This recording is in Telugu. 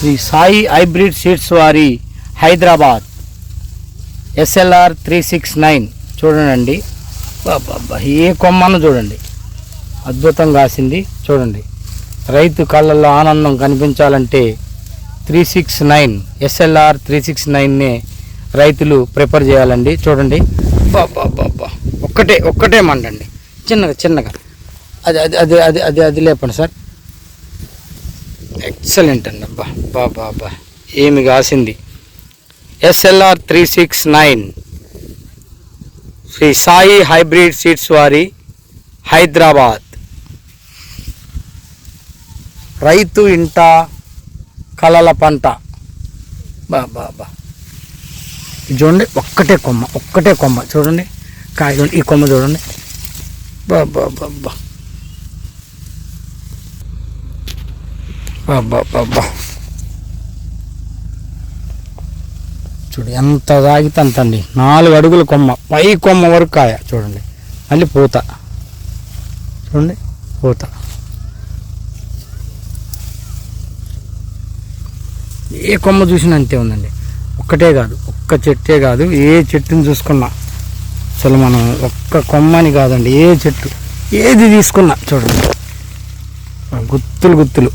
శ్రీ సాయి హైబ్రిడ్ సీడ్స్ వారి హైదరాబాద్ SLR 369 చూడండి. బాబా ఏ కొమ్మను చూడండి, అద్భుతంగా కాసింది చూడండి. రైతు కళ్ళల్లో ఆనందం కనిపించాలంటే 369 SLR 369నే రైతులు ప్రిఫర్ చేయాలండి. చూడండి బాబా ఒక్కటే మండండి, చిన్నగా అది అది అది అది అది అది లేపండి సార్. ఎక్సలెంట్ అండి. బాబా ఏమి కాసింది. SLR 369 Shri Sai hybrid seeds వారి హైదరాబాద్. రైతు ఇంట కలల పంట. బాబా చూడండి, ఒక్కటే కొమ్మ చూడండి, కాయ చూడండి, ఈ కొమ్మ చూడండి. బాబా చూడు ఎంత తాగితే అంత అండి. 4 అడుగుల కొమ్మ, పై కొమ్మ వరకు కాయ చూడండి. మళ్ళీ పూత చూడండి, పూత. ఏ కొమ్మ చూసినా అంతే ఉందండి. ఒక్కటే కాదు, ఒక్క చెట్టే కాదు, ఏ చెట్టుని చూసుకున్నా అసలు మనం ఒక్క కొమ్మని కాదండి, ఏ చెట్టు ఏది తీసుకున్నా చూడండి గుత్తులు.